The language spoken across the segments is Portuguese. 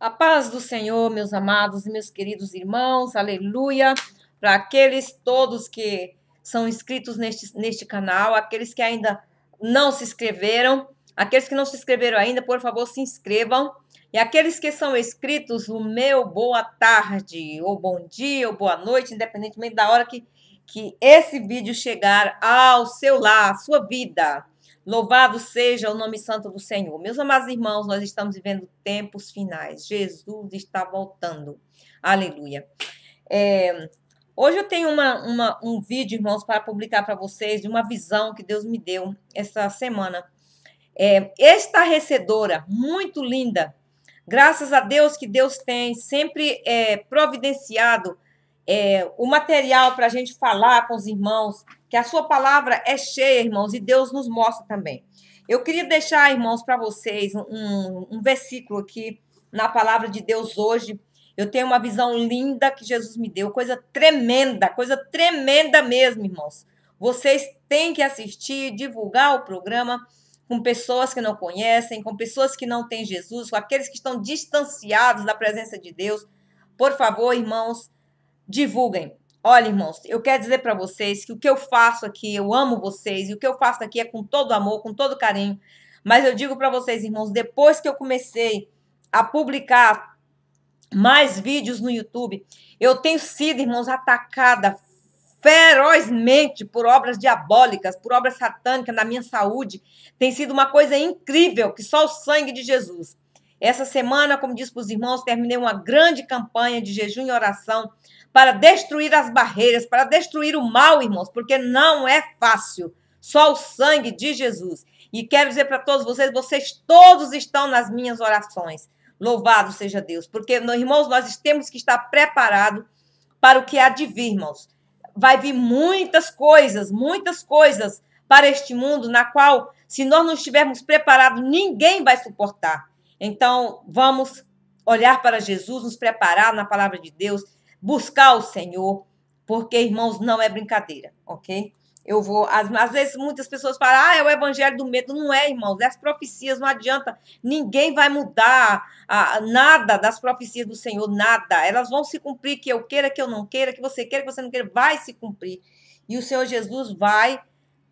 A paz do Senhor, meus amados e meus queridos irmãos, aleluia. Para aqueles todos que são inscritos neste canal, aqueles que ainda não se inscreveram, aqueles que não se inscreveram ainda, por favor, se inscrevam. E aqueles que são inscritos, o meu boa tarde, ou bom dia, ou boa noite, independentemente da hora que esse vídeo chegar ao seu lar, à sua vida. Louvado seja o nome santo do Senhor. Meus amados irmãos, nós estamos vivendo tempos finais. Jesus está voltando. Aleluia. Hoje eu tenho um vídeo, irmãos, para publicar para vocês de uma visão que Deus me deu essa semana. Estarrecedora, muito linda. Graças a Deus que Deus tem sempre providenciado o material para a gente falar com os irmãos, que a sua palavra é cheia, irmãos, e Deus nos mostra também. Eu queria deixar, irmãos, para vocês um versículo aqui na palavra de Deus hoje. Eu tenho uma visão linda que Jesus me deu, coisa tremenda mesmo, irmãos. Vocês têm que assistir, divulgar o programa com pessoas que não conhecem, com pessoas que não têm Jesus, com aqueles que estão distanciados da presença de Deus. Por favor, irmãos, divulguem. Olha, irmãos, eu quero dizer para vocês que o que eu faço aqui, eu amo vocês, e o que eu faço aqui é com todo amor, com todo carinho. Mas eu digo para vocês, irmãos, depois que eu comecei a publicar mais vídeos no YouTube, eu tenho sido, irmãos, atacada ferozmente por obras diabólicas, por obras satânicas na minha saúde. Tem sido uma coisa incrível, que só o sangue de Jesus. Essa semana, como disse para os irmãos, terminei uma grande campanha de jejum e oração para destruir as barreiras, para destruir o mal, irmãos, porque não é fácil. Só o sangue de Jesus. E quero dizer para todos vocês, vocês todos estão nas minhas orações. Louvado seja Deus. Porque, irmãos, nós temos que estar preparados para o que há de vir, irmãos. Vai vir muitas coisas para este mundo, na qual, se nós não estivermos preparados, ninguém vai suportar. Então, vamos olhar para Jesus, nos preparar na palavra de Deus, buscar o Senhor, porque, irmãos, não é brincadeira, ok? Às vezes, muitas pessoas falam, é o evangelho do medo. Não é, irmãos, as profecias, não adianta, ninguém vai mudar nada das profecias do Senhor, nada. Elas vão se cumprir, que eu queira, que eu não queira, que você não queira, vai se cumprir. E o Senhor Jesus vai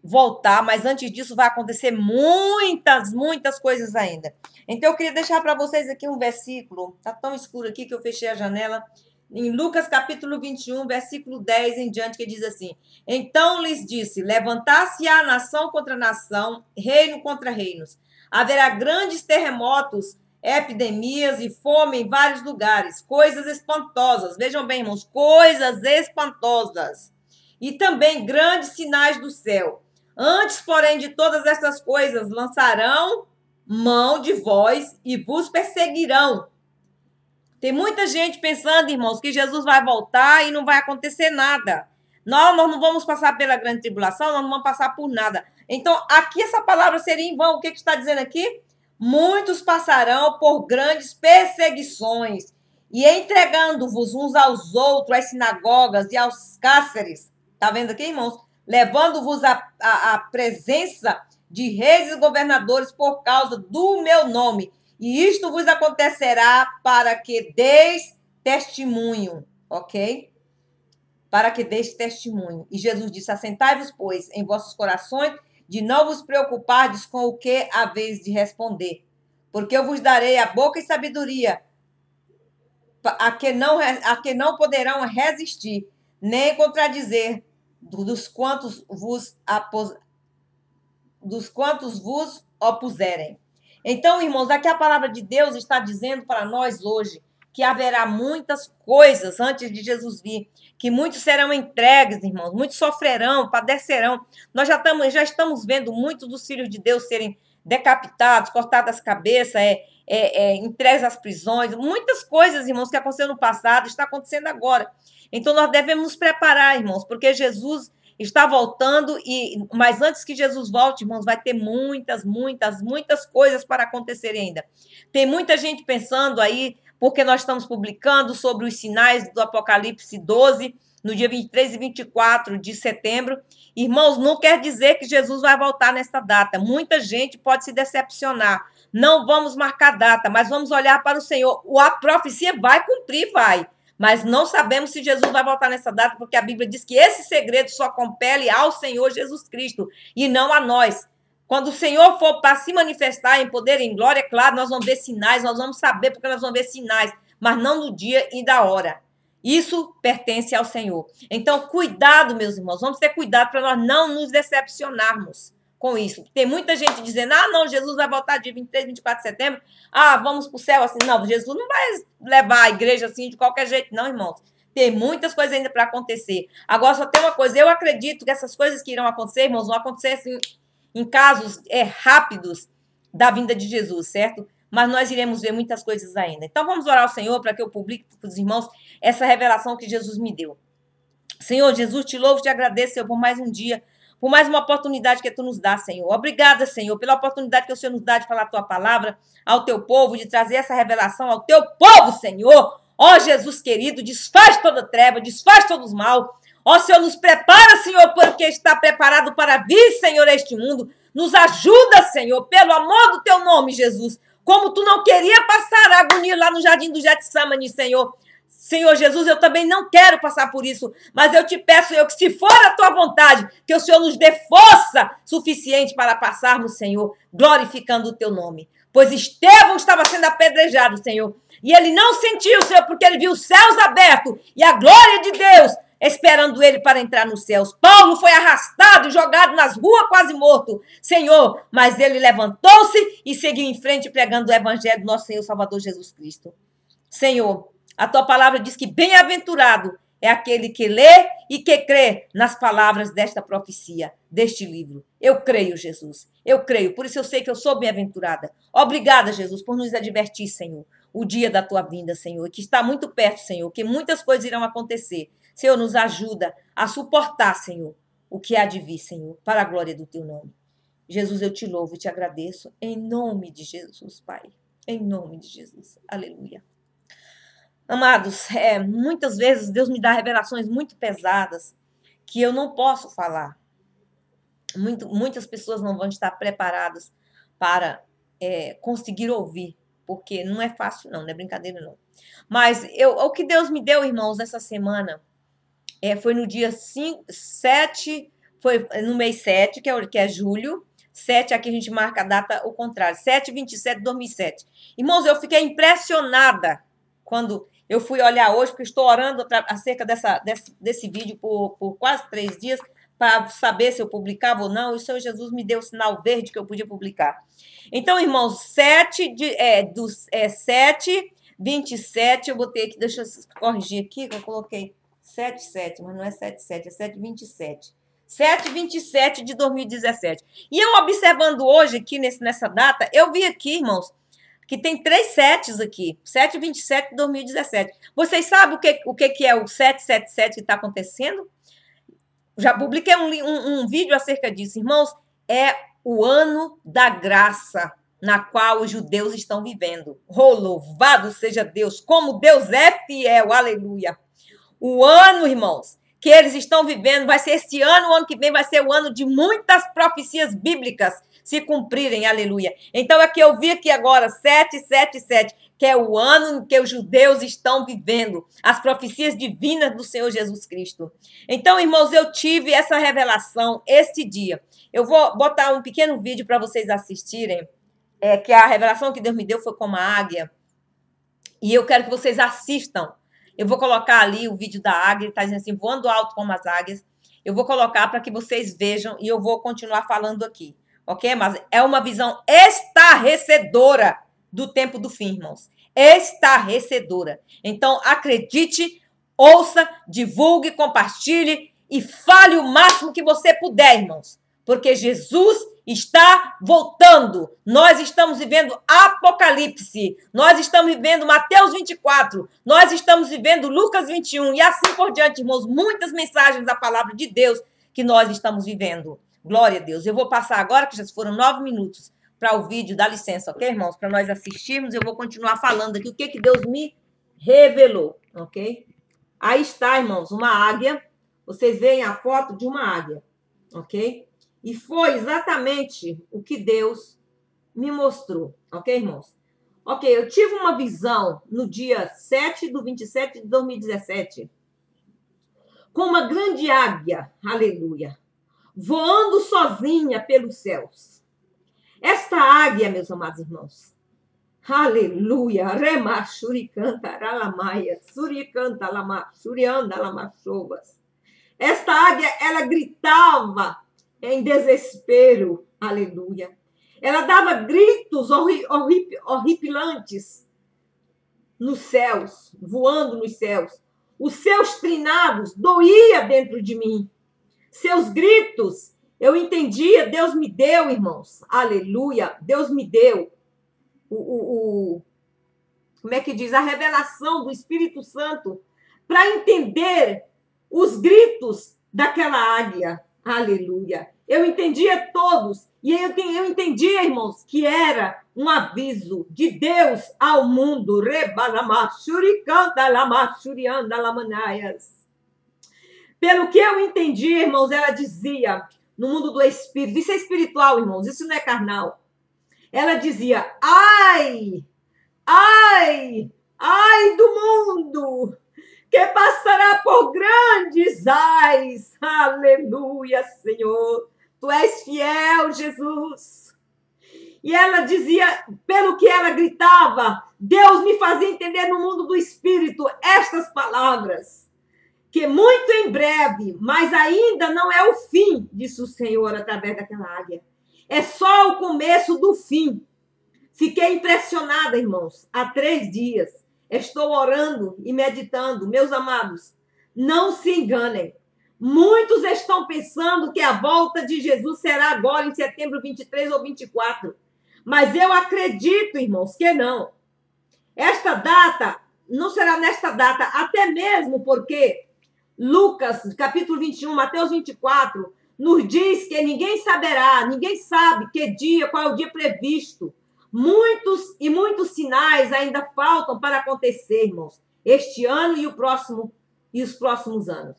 voltar, mas antes disso vai acontecer muitas coisas ainda. Então, eu queria deixar para vocês aqui um versículo, está tão escuro aqui que eu fechei a janela, em Lucas capítulo 21, versículo 10 em diante, que diz assim: Então lhes disse, levantar-se-á nação contra nação, reino contra reinos. Haverá grandes terremotos, epidemias e fome em vários lugares, coisas espantosas. Vejam bem, irmãos, coisas espantosas. E também grandes sinais do céu. Antes, porém, de todas estas coisas, lançarão mão de vós e vos perseguirão. Tem muita gente pensando, irmãos, que Jesus vai voltar e não vai acontecer nada. Nós não vamos passar pela grande tribulação, nós não vamos passar por nada. Então, aqui essa palavra seria em vão. O que está dizendo aqui? Muitos passarão por grandes perseguições e entregando-vos uns aos outros, às sinagogas e aos cárceres. Está vendo aqui, irmãos? Levando-vos à presença de reis e governadores por causa do meu nome. E isto vos acontecerá para que deis testemunho, ok? Para que deis testemunho. E Jesus disse, assentai-vos, pois, em vossos corações, de não vos preocupardes com o que haveis de responder. Porque eu vos darei a boca e sabedoria, a que não poderão resistir, nem contradizer dos quantos vos opuserem. Então, irmãos, aqui a palavra de Deus está dizendo para nós hoje que haverá muitas coisas antes de Jesus vir, que muitos serão entregues, irmãos, muitos sofrerão, padecerão. Nós já estamos vendo muitos dos filhos de Deus serem decapitados, cortadas as cabeças, entregues às prisões. Muitas coisas, irmãos, que aconteceram no passado, está acontecendo agora. Então, nós devemos nos preparar, irmãos, porque Jesus está voltando, mas antes que Jesus volte, irmãos, vai ter muitas coisas para acontecerem ainda. Tem muita gente pensando aí, porque nós estamos publicando sobre os sinais do Apocalipse 12, no dia 23 e 24 de setembro. Irmãos, não quer dizer que Jesus vai voltar nessa data. Muita gente pode se decepcionar, não vamos marcar data, mas vamos olhar para o Senhor. A profecia vai cumprir, vai. Mas não sabemos se Jesus vai voltar nessa data, porque a Bíblia diz que esse segredo só compele ao Senhor Jesus Cristo e não a nós. Quando o Senhor for para se manifestar em poder e em glória, é claro, nós vamos ver sinais, nós vamos saber porque nós vamos ver sinais, mas não no dia e da hora. Isso pertence ao Senhor. Então, cuidado, meus irmãos, vamos ter cuidado para nós não nos decepcionarmos com isso. Tem muita gente dizendo, não, Jesus vai voltar dia 23, 24 de setembro, vamos para o céu assim. Não, Jesus não vai levar a igreja assim de qualquer jeito, não, irmãos. Tem muitas coisas ainda para acontecer. Agora, só tem uma coisa, eu acredito que essas coisas que irão acontecer, irmãos, vão acontecer assim, em casos rápidos da vinda de Jesus, certo? Mas nós iremos ver muitas coisas ainda. Então, vamos orar ao Senhor para que eu publique para os irmãos essa revelação que Jesus me deu. Senhor Jesus, te louvo, te agradeço, Senhor, por mais um dia, por mais uma oportunidade que tu nos dá, Senhor. Obrigada, Senhor, pela oportunidade que o Senhor nos dá de falar a tua palavra ao teu povo, de trazer essa revelação ao teu povo, Senhor. Ó Jesus querido, desfaz toda treva, desfaz todos os mal. Ó Senhor, nos prepara, Senhor, porque está preparado para vir, Senhor, a este mundo. Nos ajuda, Senhor, pelo amor do teu nome, Jesus. Como tu não queria passar a agonia lá no jardim do Getsemane, Senhor. Senhor Jesus, eu também não quero passar por isso, mas eu te peço, Senhor, que se for a tua vontade, que o Senhor nos dê força suficiente para passarmos, Senhor, glorificando o teu nome. Pois Estevão estava sendo apedrejado, Senhor, e ele não sentiu, Senhor, porque ele viu os céus abertos e a glória de Deus esperando ele para entrar nos céus. Paulo foi arrastado e jogado nas ruas quase morto, Senhor, mas ele levantou-se e seguiu em frente pregando o evangelho do nosso Senhor Salvador Jesus Cristo. Senhor, a tua palavra diz que bem-aventurado é aquele que lê e que crê nas palavras desta profecia, deste livro. Eu creio, Jesus. Eu creio. Por isso eu sei que eu sou bem-aventurada. Obrigada, Jesus, por nos advertir, Senhor, o dia da tua vinda, Senhor, que está muito perto, Senhor, que muitas coisas irão acontecer. Senhor, nos ajuda a suportar, Senhor, o que há de vir, Senhor, para a glória do teu nome. Jesus, eu te louvo e te agradeço. Em nome de Jesus, Pai. Em nome de Jesus. Aleluia. Amados, muitas vezes Deus me dá revelações muito pesadas que eu não posso falar. Muitas pessoas não vão estar preparadas para conseguir ouvir, porque não é fácil não é brincadeira não. Mas o que Deus me deu, irmãos, essa semana, foi no dia 7, foi no mês 7, que é julho. 7, aqui a gente marca a data ao contrário, 7/27 de 2007. Irmãos, eu fiquei impressionada quando eu fui olhar hoje, porque estou orando acerca desse vídeo por quase 3 dias, para saber se eu publicava ou não, e o Senhor Jesus me deu o sinal verde que eu podia publicar. Então, irmãos, 7/27, eu botei aqui, deixa eu corrigir aqui, que eu coloquei 7/7, mas não é 7/7, é 7/27. 7/27 de 2017. E eu observando hoje aqui nessa data, eu vi aqui, irmãos, que tem 3 setes aqui. 7/27 de 2017. Vocês sabem o que é o 777 que está acontecendo? Já publiquei um vídeo acerca disso. Irmãos, é o ano da graça na qual os judeus estão vivendo. Oh, louvado seja Deus! Como Deus é fiel! Aleluia! O ano, irmãos, que eles estão vivendo vai ser esse ano, o ano que vem vai ser o ano de muitas profecias bíblicas se cumprirem, aleluia. Então, é que eu vi aqui agora, 777, que é o ano em que os judeus estão vivendo, as profecias divinas do Senhor Jesus Cristo. Então, irmãos, eu tive essa revelação este dia. Eu vou botar um pequeno vídeo para vocês assistirem, que a revelação que Deus me deu foi como a águia, e eu quero que vocês assistam. Eu vou colocar ali o vídeo da águia, está dizendo assim, voando alto como as águias. Eu vou colocar para que vocês vejam e eu vou continuar falando aqui. Ok? Mas é uma visão estarrecedora do tempo do fim, irmãos. Estarrecedora. Então, acredite, ouça, divulgue, compartilhe e fale o máximo que você puder, irmãos. Porque Jesus está voltando. Nós estamos vivendo Apocalipse. Nós estamos vivendo Mateus 24. Nós estamos vivendo Lucas 21. E assim por diante, irmãos. Muitas mensagens da palavra de Deus que nós estamos vivendo. Glória a Deus. Eu vou passar agora, que já foram 9 minutos, para o vídeo. Dá licença, ok, irmãos? Para nós assistirmos. Eu vou continuar falando aqui o que Deus me revelou, ok? Aí está, irmãos, uma águia. Vocês veem a foto de uma águia, ok? E foi exatamente o que Deus me mostrou, ok, irmãos? Ok, eu tive uma visão no dia 7/27 de 2017, com uma grande águia, aleluia, voando sozinha pelos céus. Esta águia, meus amados irmãos, aleluia, rema shuricanta ralamaia, suricanta lama, shurianda lamachovas. Esta águia, ela gritava em desespero, aleluia. Ela dava gritos horripilantes nos céus, voando nos céus. Os seus trinados doía dentro de mim. Seus gritos, eu entendia, Deus me deu, irmãos, aleluia, Deus me deu como é que diz? A revelação do Espírito Santo para entender os gritos daquela águia, aleluia. Eu entendia todos, e eu entendia, irmãos, que era um aviso de Deus ao mundo. Pelo que eu entendi, irmãos, ela dizia, no mundo do Espírito, isso é espiritual, irmãos, isso não é carnal. Ela dizia, ai, ai, ai do mundo, que passará por grandes ais. Aleluia, Senhor. Tu és fiel, Jesus. E ela dizia, pelo que ela gritava, Deus me fazia entender no mundo do Espírito estas palavras. Que muito em breve, mas ainda não é o fim, disse o Senhor através daquela águia. É só o começo do fim. Fiquei impressionada, irmãos, há 3 dias. Estou orando e meditando. Meus amados, não se enganem. Muitos estão pensando que a volta de Jesus será agora em setembro 23 ou 24. Mas eu acredito, irmãos, que não. Esta data não será nesta data, até mesmo porque Lucas, capítulo 21, Mateus 24, nos diz que ninguém saberá, ninguém sabe que dia, qual é o dia previsto. Muitos sinais ainda faltam para acontecer, irmãos, este ano e os próximos anos.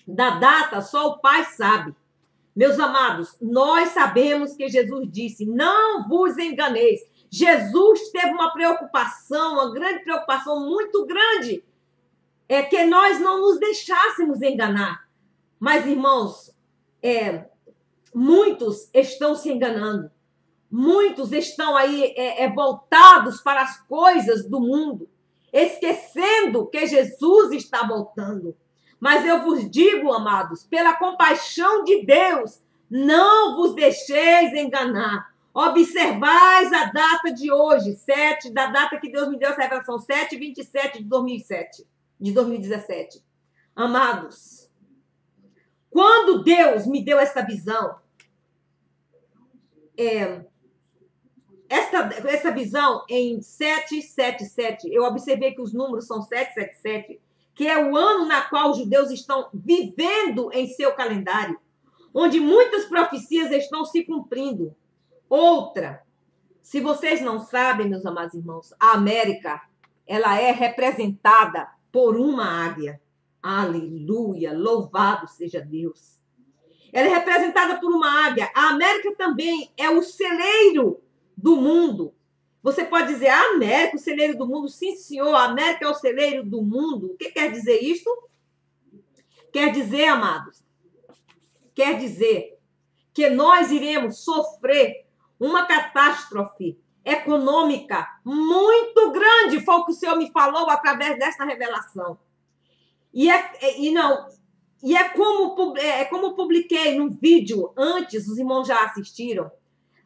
Da data, só o Pai sabe. Meus amados, nós sabemos que Jesus disse, não vos enganeis. Jesus teve uma preocupação, uma grande preocupação, muito grande, é que nós não nos deixássemos enganar. Mas, irmãos, muitos estão se enganando. Muitos estão aí voltados para as coisas do mundo, esquecendo que Jesus está voltando. Mas eu vos digo, amados, pela compaixão de Deus, não vos deixeis enganar. Observais a data de hoje, 7, da data que Deus me deu essa revelação, 7/27 de 2017. Amados, quando Deus me deu essa visão, essa visão em 777, eu observei que os números são 777, que é o ano na qual os judeus estão vivendo em seu calendário, onde muitas profecias estão se cumprindo. Outra, se vocês não sabem, meus amados irmãos, a América, ela é representada por uma águia. Aleluia, louvado seja Deus. Ela é representada por uma águia. A América também é o celeiro do mundo. Você pode dizer, a América, o celeiro do mundo? Sim, senhor, a América é o celeiro do mundo. O que quer dizer isto? Quer dizer, amados, quer dizer que nós iremos sofrer uma catástrofe econômica muito grande. Foi o que o Senhor me falou através desta revelação. E como publiquei no vídeo antes, os irmãos já assistiram,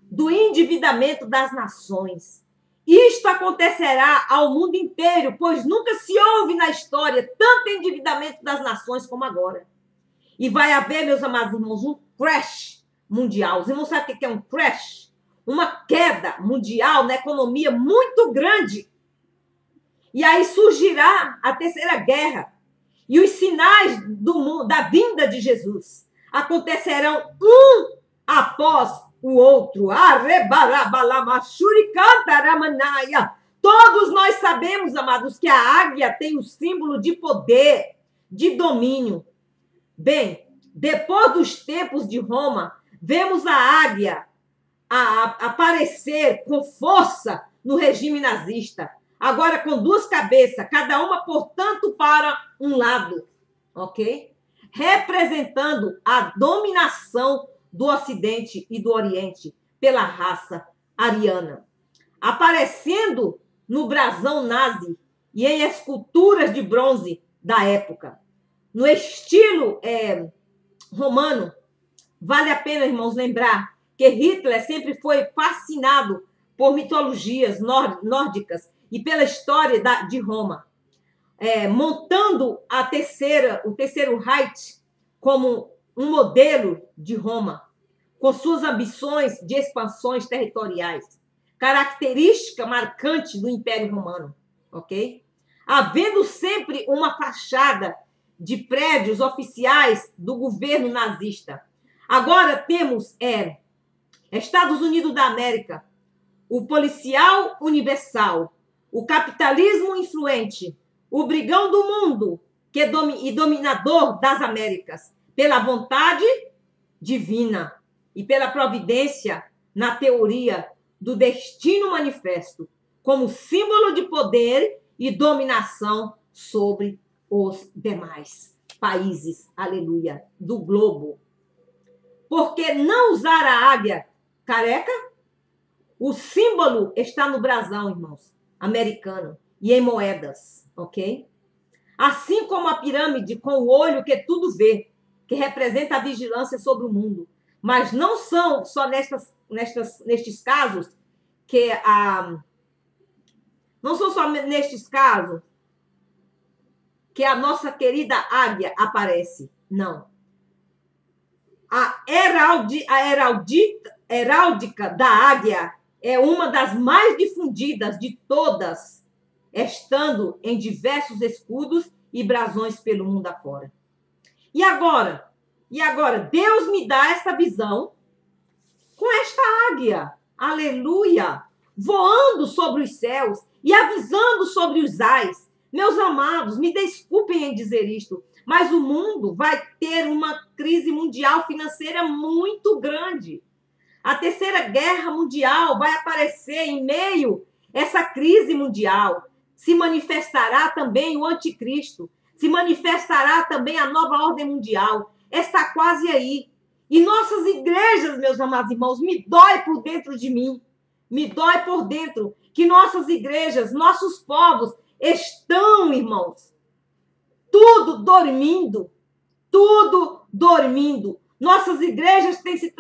do endividamento das nações. Isto acontecerá ao mundo inteiro, pois nunca se houve na história tanto endividamento das nações como agora. E vai haver, meus amados irmãos, um crash mundial. Os irmãos sabem o que é um crash? Uma queda mundial na economia muito grande. E aí surgirá a terceira guerra. E os sinais da vinda de Jesus acontecerão um após o outro. Todos nós sabemos, amados, que a águia tem o símbolo de poder, de domínio. Bem, depois dos tempos de Roma, vemos a águia a aparecer com força no regime nazista. Agora com duas cabeças, cada uma, portanto, para um lado, ok? Representando a dominação do Ocidente e do Oriente pela raça ariana. Aparecendo no brasão nazi e em esculturas de bronze da época. No estilo romano, vale a pena, irmãos, lembrar que Hitler sempre foi fascinado por mitologias nórdicas e pela história de Roma, montando o terceiro Reich como um modelo de Roma, com suas ambições de expansões territoriais, característica marcante do Império Romano, ok? Havendo sempre uma fachada de prédios oficiais do governo nazista. Agora temos Estados Unidos da América, o policial universal, o capitalismo influente, o brigão do mundo e dominador das Américas, pela vontade divina e pela providência na teoria do destino manifesto, como símbolo de poder e dominação sobre os demais países, aleluia, do globo. Por que não usar a águia careca? O símbolo está no brasão, irmãos, americano, e em moedas, ok? Assim como a pirâmide com o olho que tudo vê, que representa a vigilância sobre o mundo. Mas não são só nestes casos que não são só nestes casos que a nossa querida águia aparece. Não. A heráldica da águia é uma das mais difundidas de todas, estando em diversos escudos e brasões pelo mundo afora. E agora, Deus me dá essa visão com esta águia, aleluia, voando sobre os céus e avisando sobre os ais. Meus amados, me desculpem em dizer isto, mas o mundo vai ter uma crise mundial financeira muito grande. A terceira guerra mundial vai aparecer em meio a essa crise mundial. Se manifestará também o anticristo, se manifestará também a nova ordem mundial. Está quase aí. E nossas igrejas, meus amados irmãos, me dói por dentro de mim. Me dói por dentro que nossas igrejas, nossos povos estão, irmãos, tudo dormindo. Tudo dormindo. Nossas igrejas se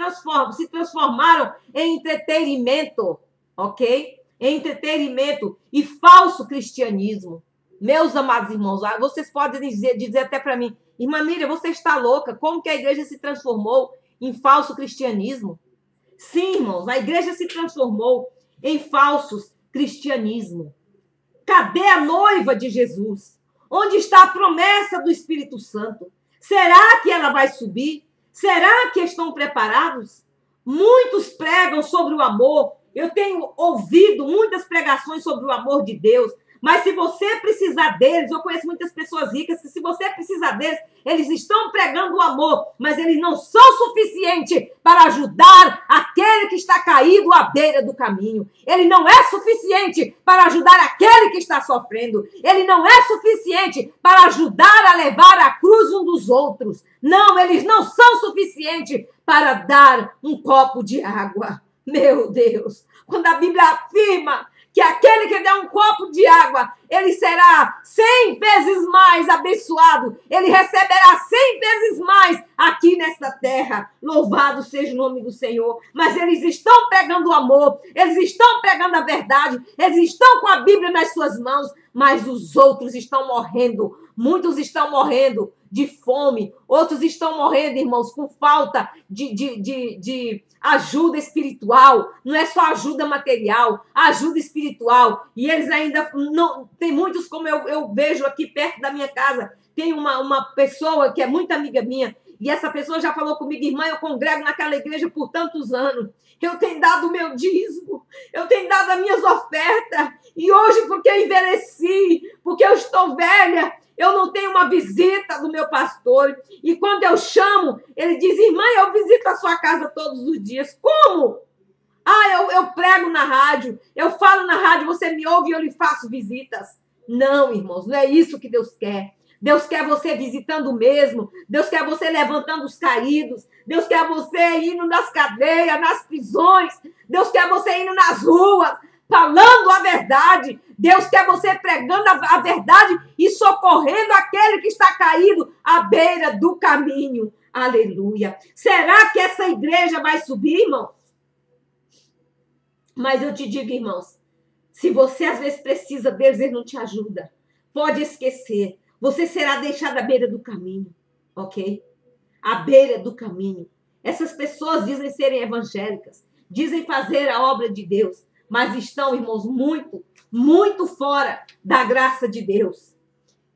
transformaram em entretenimento, ok? Em entretenimento e falso cristianismo. Meus amados irmãos, vocês podem dizer até para mim, irmã Miriam, você está louca? Como que a igreja se transformou em falso cristianismo? Sim, irmãos, a igreja se transformou em falsos cristianismo. Cadê a noiva de Jesus? Onde está a promessa do Espírito Santo? Será que ela vai subir? Será que estão preparados? Muitos pregam sobre o amor. Eu tenho ouvido muitas pregações sobre o amor de Deus. Mas se você precisar deles, eu conheço muitas pessoas ricas que se você precisar deles, eles estão pregando o amor, mas eles não são suficientes para ajudar aquele que está caído à beira do caminho. Ele não é suficiente para ajudar aquele que está sofrendo. Ele não é suficiente para ajudar a levar a cruz um dos outros. Não, eles não são suficientes para dar um copo de água. Meu Deus, quando a Bíblia afirma que aquele que der um copo de água, ele será 100 vezes mais abençoado. Ele receberá 100 vezes mais aqui nesta terra. Louvado seja o nome do Senhor. Mas eles estão pregando o amor, eles estão pregando a verdade, eles estão com a Bíblia nas suas mãos, mas os outros estão morrendo. Muitos estão morrendo de fome, outros estão morrendo, irmãos, com falta de ajuda espiritual. Não é só ajuda material, ajuda espiritual. E eles ainda não... Tem muitos, como eu vejo aqui perto da minha casa, tem uma pessoa que é muito amiga minha, e essa pessoa já falou comigo, irmã, eu congrego naquela igreja por tantos anos. Eu tenho dado o meu dízimo, eu tenho dado as minhas ofertas, e hoje, porque eu envelheci, porque eu estou velha, eu não tenho uma visita do meu pastor. E quando eu chamo, ele diz, irmã, eu visito a sua casa todos os dias. Como? Eu prego na rádio, eu falo na rádio, você me ouve e eu lhe faço visitas. Não, irmãos, não é isso que Deus quer. Deus quer você visitando mesmo. Deus quer você levantando os caídos. Deus quer você indo nas cadeias, nas prisões. Deus quer você indo nas ruas, falando a verdade. Deus quer você pregando a verdade e socorrendo aquele que está caído à beira do caminho. Aleluia. Será que essa igreja vai subir, irmãos? Mas eu te digo, irmãos, se você às vezes precisa deles, ele não te ajuda. Pode esquecer. Você será deixado à beira do caminho, ok? À beira do caminho. Essas pessoas dizem serem evangélicas, dizem fazer a obra de Deus, mas estão, irmãos, muito, muito fora da graça de Deus.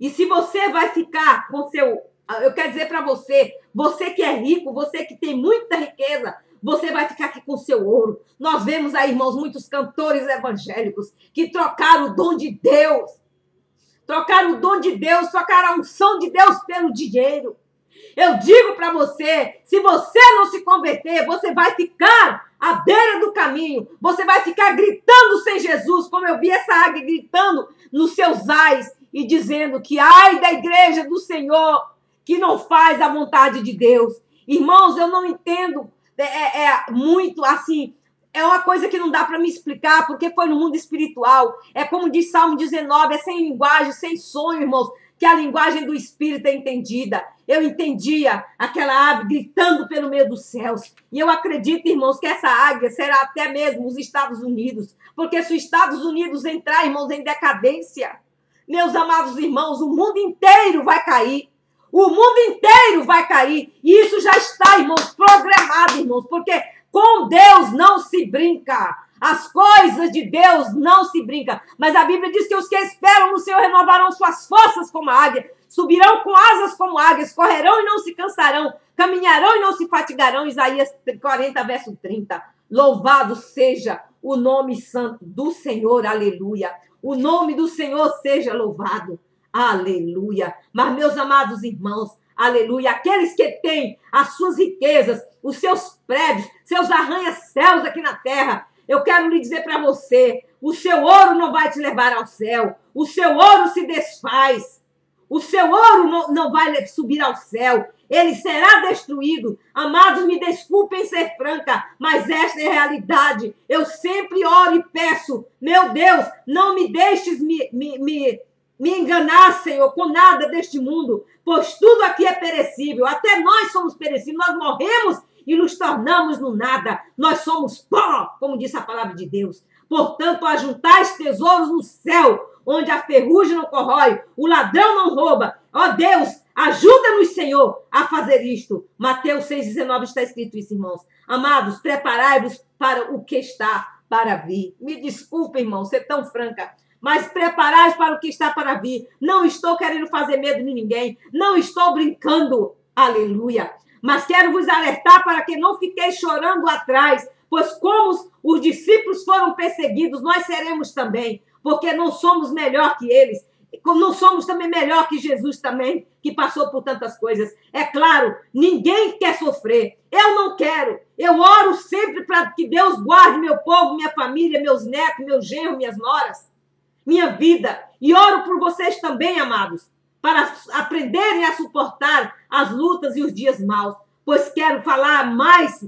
E se você vai ficar com seu... Eu quero dizer para você, você que é rico, você que tem muita riqueza, você vai ficar aqui com seu ouro. Nós vemos aí, irmãos, muitos cantores evangélicos que trocaram o dom de Deus. Trocaram o dom de Deus, trocaram a unção de Deus pelo dinheiro. Eu digo para você, se você não se converter, você vai ficar à beira do caminho. Você vai ficar gritando sem Jesus, como eu vi essa águia gritando nos seus ais e dizendo que ai da igreja do Senhor que não faz a vontade de Deus. Irmãos, eu não entendo muito assim... É uma coisa que não dá para me explicar, porque foi no mundo espiritual. É como diz Salmo 19, é sem linguagem, sem sonho, irmãos, que a linguagem do Espírito é entendida. Eu entendia aquela ave gritando pelo meio dos céus. E eu acredito, irmãos, que essa águia será até mesmo os Estados Unidos. Porque se os Estados Unidos entrar, irmãos, em decadência, meus amados irmãos, o mundo inteiro vai cair. O mundo inteiro vai cair. E isso já está, irmãos, programado, irmãos, porque... Com Deus não se brinca. As coisas de Deus não se brinca. Mas a Bíblia diz que os que esperam no Senhor renovarão suas forças como a águia. Subirão com asas como águias. Correrão e não se cansarão. Caminharão e não se fatigarão. Isaías 40, verso 30. Louvado seja o nome santo do Senhor. Aleluia. O nome do Senhor seja louvado. Aleluia. Mas, meus amados irmãos, aleluia, aqueles que têm as suas riquezas, os seus prédios, seus arranha-céus aqui na terra, eu quero lhe dizer para você, o seu ouro não vai te levar ao céu, o seu ouro se desfaz, o seu ouro não vai subir ao céu, ele será destruído. Amados, me desculpem ser franca, mas esta é a realidade. Eu sempre oro e peço, meu Deus, não me deixes me enganar, Senhor, com nada deste mundo, pois tudo aqui é perecível, até nós somos perecíveis, nós morremos e nos tornamos no nada, nós somos pó, como disse a palavra de Deus. Portanto, ajuntais tesouros no céu, onde a ferrugem não corrói, o ladrão não rouba. Ó Deus, ajuda-nos, Senhor, a fazer isto. Mateus 6,19 está escrito isso, irmãos. Amados, preparai-vos para o que está para vir. Me desculpe, irmão, ser tão franca, mas preparai-vos para o que está para vir. Não estou querendo fazer medo de ninguém, não estou brincando, aleluia. Mas quero vos alertar para que não fiqueis chorando atrás, pois como os discípulos foram perseguidos, nós seremos também, porque não somos melhor que eles, não somos também melhor que Jesus também, que passou por tantas coisas. É claro, ninguém quer sofrer, eu não quero, eu oro sempre para que Deus guarde meu povo, minha família, meus netos, meu genro, minhas noras, minha vida, e oro por vocês também, amados, para aprenderem a suportar as lutas e os dias maus, pois quero falar mais,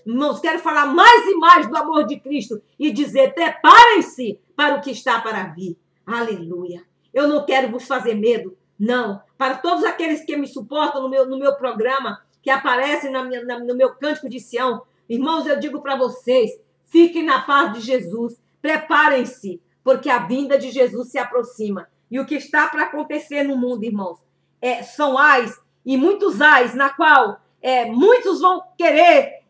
irmãos, quero falar mais e mais do amor de Cristo e dizer, preparem-se para o que está para vir. Aleluia. Eu não quero vos fazer medo, não. Para todos aqueles que me suportam no meu programa, que aparecem no meu cântico de Sião, irmãos, eu digo para vocês, fiquem na paz de Jesus, preparem-se, porque a vinda de Jesus se aproxima. E o que está para acontecer no mundo, irmãos, são ais e muitos ais, na qual muitos vão querer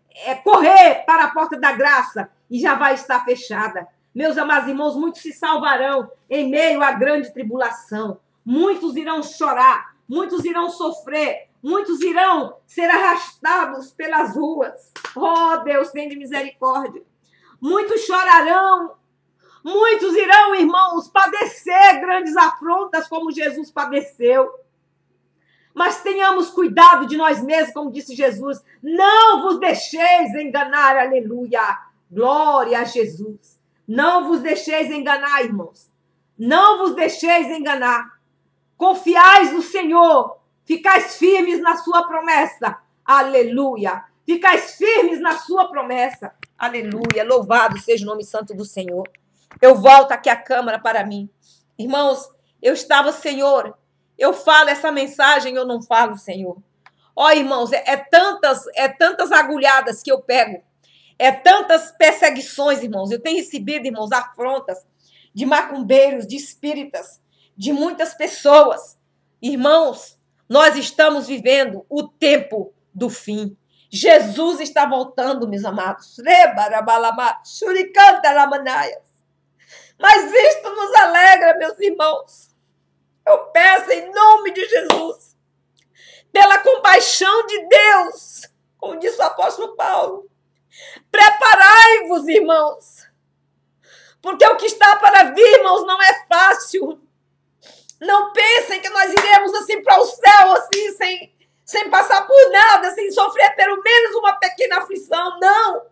correr para a porta da graça e já vai estar fechada. Meus amados irmãos, muitos se salvarão em meio à grande tribulação. Muitos irão chorar, muitos irão sofrer, muitos irão ser arrastados pelas ruas. Oh, Deus, tem de misericórdia. Muitos chorarão. Muitos irão, irmãos, padecer grandes afrontas como Jesus padeceu. Mas tenhamos cuidado de nós mesmos, como disse Jesus. Não vos deixeis enganar, aleluia. Glória a Jesus. Não vos deixeis enganar, irmãos. Não vos deixeis enganar. Confiais no Senhor. Ficais firmes na sua promessa. Aleluia. Ficais firmes na sua promessa. Aleluia. Louvado seja o nome santo do Senhor. Eu volto aqui à câmara para mim. Irmãos, eu estava, Senhor, eu falo essa mensagem, eu não falo, Senhor. Ó, irmãos, é tantas agulhadas que eu pego. É tantas perseguições, irmãos. Eu tenho recebido, irmãos, afrontas de macumbeiros, de espíritas, de muitas pessoas. Irmãos, nós estamos vivendo o tempo do fim. Jesus está voltando, meus amados. Mas isto nos alegra, meus irmãos. Eu peço em nome de Jesus, pela compaixão de Deus, como disse o apóstolo Paulo, preparai-vos, irmãos, porque o que está para vir, irmãos, não é fácil. Não pensem que nós iremos assim para o céu, assim, sem passar por nada, sem sofrer pelo menos uma pequena aflição. Não!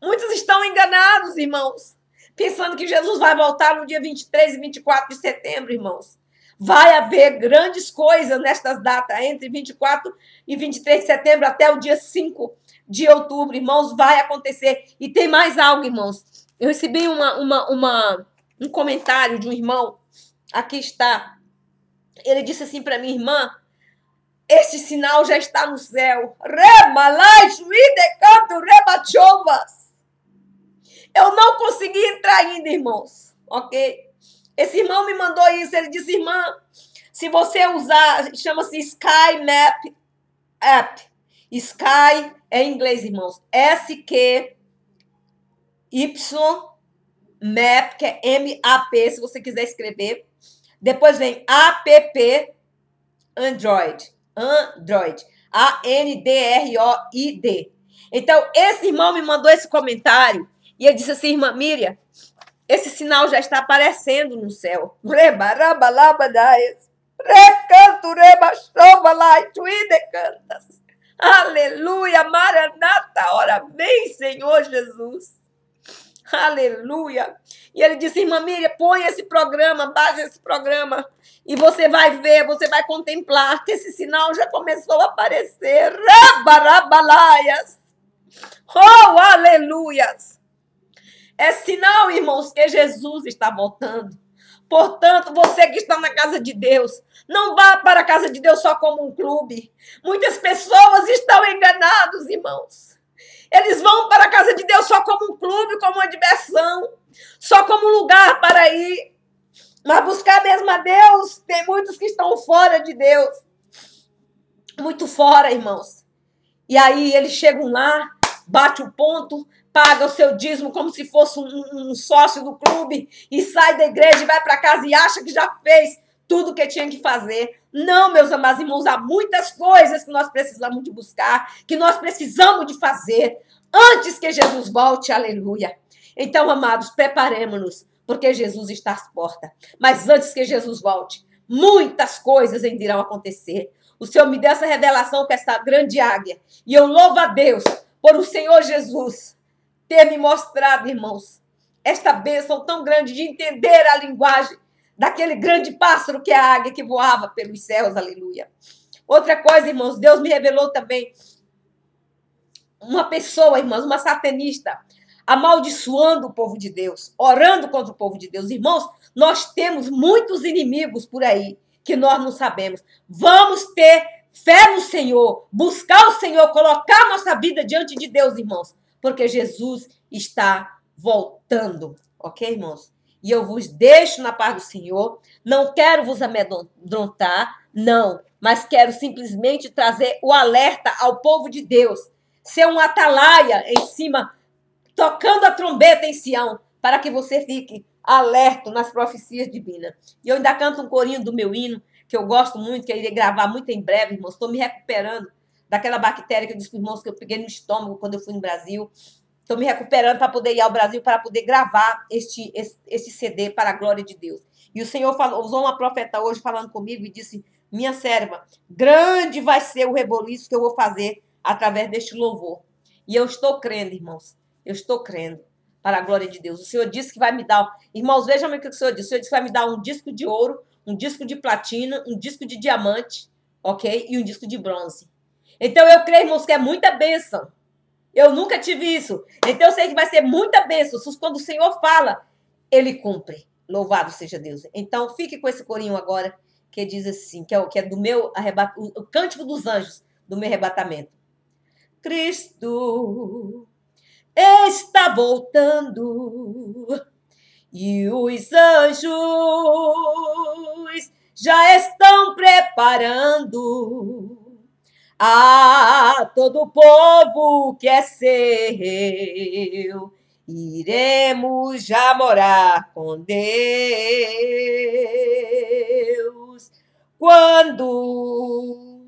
Muitos estão enganados, irmãos, pensando que Jesus vai voltar no dia 23 e 24 de setembro, irmãos. Vai haver grandes coisas nestas datas, entre 24 e 23 de setembro até o dia 5 de outubro, irmãos, vai acontecer. E tem mais algo, irmãos. Eu recebi um comentário de um irmão, aqui está. Ele disse assim para minha irmã, este sinal já está no céu. Eu não consegui entrar ainda, irmãos, ok? Esse irmão me mandou isso, ele disse, irmã, se você usar, chama-se Sky Map App. Sky é em inglês, irmãos. S-Q-Y Map, que é M-A-P, se você quiser escrever. Depois vem A-P-P Android. Android. A-N-D-R-O-I-D. Então, esse irmão me mandou esse comentário e ele disse assim, irmã Miriam, esse sinal já está aparecendo no céu. Aleluia, Maranata, ora bem, Senhor Jesus. Aleluia. E ele disse, irmã Miriam, põe esse programa, baixa esse programa e você vai ver, você vai contemplar que esse sinal já começou a aparecer. Rabarabalaias. Oh, aleluias. É sinal, irmãos, que Jesus está voltando. Portanto, você que está na casa de Deus, não vá para a casa de Deus só como um clube. Muitas pessoas estão enganadas, irmãos. Eles vão para a casa de Deus só como um clube, como uma diversão, só como um lugar para ir. Mas buscar mesmo a Deus, tem muitos que estão fora de Deus. Muito fora, irmãos. E aí eles chegam lá, bate o ponto, paga o seu dízimo como se fosse um sócio do clube e sai da igreja e vai para casa e acha que já fez tudo o que tinha que fazer. Não, meus amados irmãos, há muitas coisas que nós precisamos de buscar, que nós precisamos de fazer antes que Jesus volte, aleluia. Então, amados, preparemos-nos, porque Jesus está às portas. Mas antes que Jesus volte, muitas coisas ainda irão acontecer. O Senhor me deu essa revelação com essa grande águia. E eu louvo a Deus por o Senhor Jesus ter me mostrado, irmãos, esta bênção tão grande de entender a linguagem daquele grande pássaro que é a águia que voava pelos céus, aleluia. Outra coisa, irmãos, Deus me revelou também uma pessoa, irmãos, uma satanista, amaldiçoando o povo de Deus, orando contra o povo de Deus. Irmãos, nós temos muitos inimigos por aí que nós não sabemos. Vamos ter fé no Senhor, buscar o Senhor, colocar nossa vida diante de Deus, irmãos, porque Jesus está voltando, ok, irmãos? E eu vos deixo na paz do Senhor, não quero vos amedrontar, não, mas quero simplesmente trazer o alerta ao povo de Deus, ser um atalaia em cima, tocando a trombeta em Sião, para que você fique alerta nas profecias divinas. E eu ainda canto um corinho do meu hino, que eu gosto muito, que eu irei gravar muito em breve, irmãos, estou me recuperando daquela bactéria que eu disse para os irmãos que eu peguei no estômago quando eu fui no Brasil. Estou me recuperando para poder ir ao Brasil, para poder gravar este CD para a glória de Deus. E o Senhor usou uma profeta hoje falando comigo e disse, minha serva, grande vai ser o reboliço que eu vou fazer através deste louvor. E eu estou crendo, irmãos. Eu estou crendo. para a glória de Deus. O Senhor disse que vai me dar... Irmãos, vejam o que o Senhor disse. O Senhor disse que vai me dar um disco de ouro, um disco de platina, um disco de diamante, ok? E um disco de bronze. Então, eu creio, irmãos, que é muita bênção. Eu nunca tive isso. Então, eu sei que vai ser muita bênção. Quando o Senhor fala, Ele cumpre. Louvado seja Deus. Então, fique com esse corinho agora, que diz assim, que é do meu arrebatamento, o cântico dos anjos, do meu arrebatamento. Cristo está voltando e os anjos já estão preparando a todo o povo que é seu. Iremos já morar com Deus quando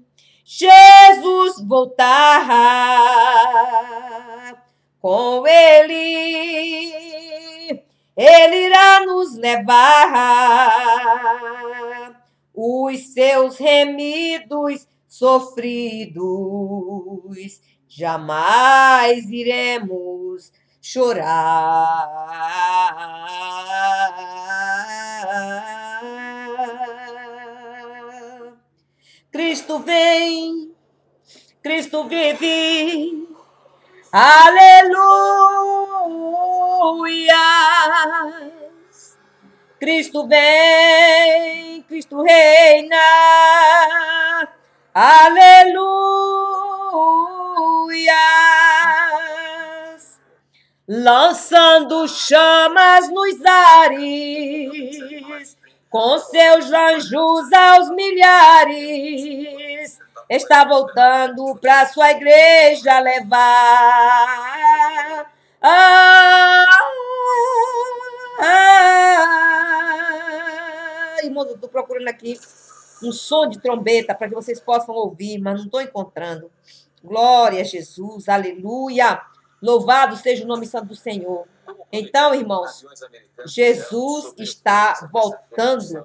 Jesus voltar. Com Ele irá nos levar os seus remidos sofridos. Jamais iremos chorar. Cristo vem, Cristo vive, aleluia. Cristo vem, Cristo reina, aleluia. Lançando chamas nos ares, com seus anjos aos milhares, está voltando para sua igreja levar. Irmãos, eu estou procurando aqui um som de trombeta para que vocês possam ouvir, mas não estou encontrando. Glória a Jesus, aleluia. Louvado seja o nome santo do Senhor. Então, irmãos, Jesus está voltando.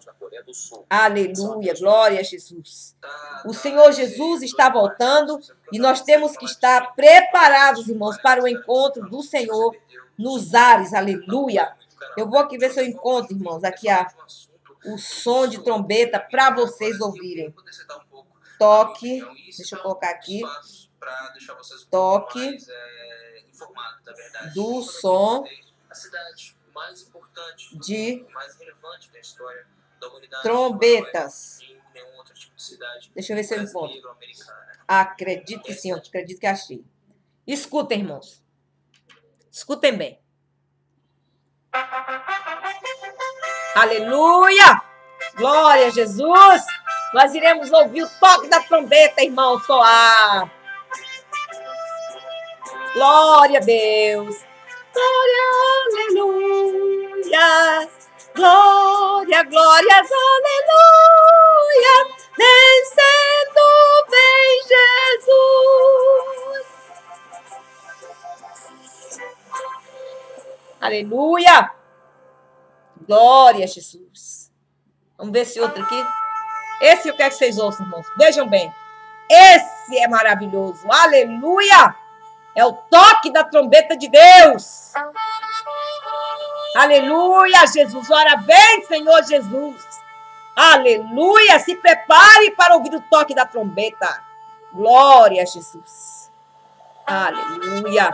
Aleluia, glória a Jesus. O Senhor Jesus está voltando e nós temos que estar preparados, irmãos, para o encontro do Senhor nos ares. Aleluia. Eu vou aqui ver se eu encontro, irmãos, aqui o som de trombeta para vocês ouvirem. Toque. Deixa eu colocar aqui. Toque do som de trombetas. Deixa eu ver se eu encontro. Acredito que sim, acredito que achei. Escutem, irmãos. Escutem bem. Aleluia! Glória a Jesus! Nós iremos ouvir o toque da trombeta, irmão, soar. Glória a Deus! Glória, aleluia! Glória, glórias, aleluia! Vencendo vem Jesus! Aleluia! Glória a Jesus! Vamos ver esse outro aqui. Esse eu quero que vocês ouçam, irmãos. Vejam bem. Esse é maravilhoso. Aleluia! É o toque da trombeta de Deus. Aleluia, Jesus. Ora bem, Senhor Jesus. Aleluia. Se prepare para ouvir o toque da trombeta. Glória a Jesus. Aleluia.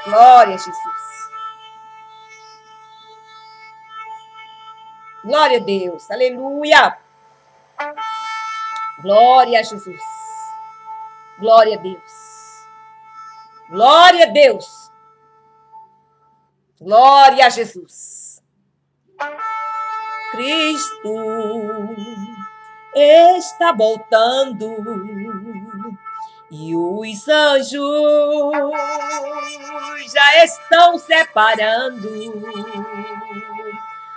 Glória a Jesus. Glória a Deus. Aleluia. Glória a Jesus. Glória a Deus. Glória a Deus. Glória a Jesus. Cristo está voltando e os anjos já estão separando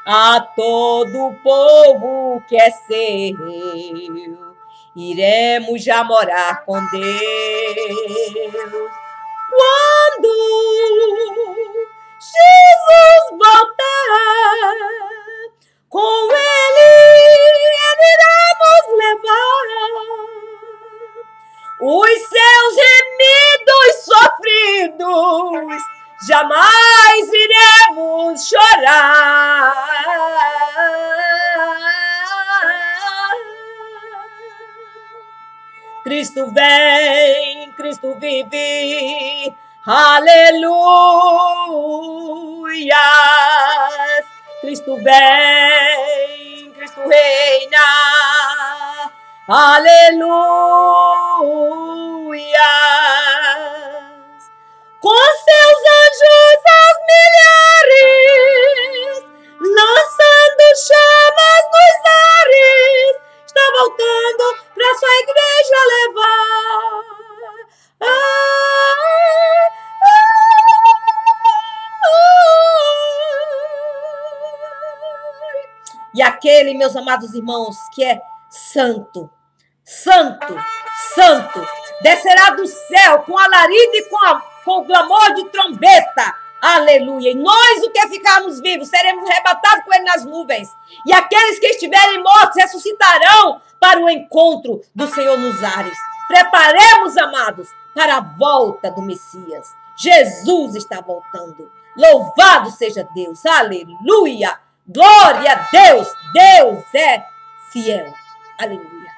a todo o povo que é seu. Iremos já morar com Deus. Quando Jesus voltar, com Ele iremos levar os seus remidos sofridos. Jamais Cristo vem, Cristo vive, aleluia. Cristo vem, Cristo reina, aleluia. Com seus anjos aos milhares, lançando chamas nos ares, está voltando para sua igreja levar. E aquele, meus amados irmãos, que é santo, santo, santo, descerá do céu com alarido e com o clamor de trombeta. Aleluia. E nós, o que ficarmos vivos, seremos arrebatados com ele nas nuvens. E aqueles que estiverem mortos ressuscitarão para o encontro do Senhor nos ares. Preparemos, amados, para a volta do Messias. Jesus está voltando. Louvado seja Deus. Aleluia. Glória a Deus. Deus é fiel. Aleluia.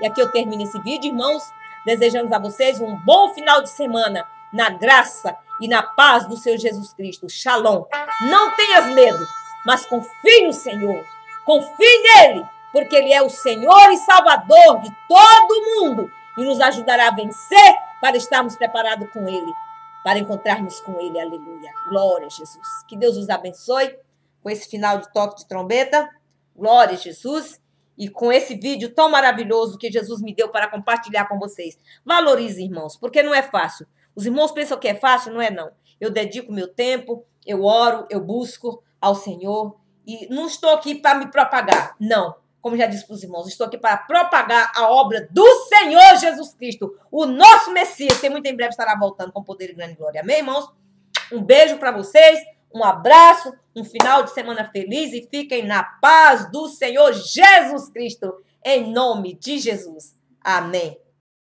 E aqui eu termino esse vídeo, irmãos. Desejamos a vocês um bom final de semana na graça e na paz do Senhor Jesus Cristo. Shalom. Não tenhas medo, mas confie no Senhor. Confie nele, porque ele é o Senhor e Salvador de todo mundo e nos ajudará a vencer para estarmos preparados com ele, para encontrarmos com ele. Aleluia. Glória a Jesus. Que Deus os abençoe com esse final de toque de trombeta. Glória a Jesus. E com esse vídeo tão maravilhoso que Jesus me deu para compartilhar com vocês. Valorize, irmãos, porque não é fácil. Os irmãos pensam que é fácil, não é não. Eu dedico meu tempo, eu oro, eu busco ao Senhor. E não estou aqui para me propagar, não. Como já disse para os irmãos, estou aqui para propagar a obra do Senhor Jesus Cristo, o nosso Messias, que muito em breve estará voltando com poder e grande glória. Amém, irmãos? Um beijo para vocês, um abraço, um final de semana feliz e fiquem na paz do Senhor Jesus Cristo, em nome de Jesus. Amém.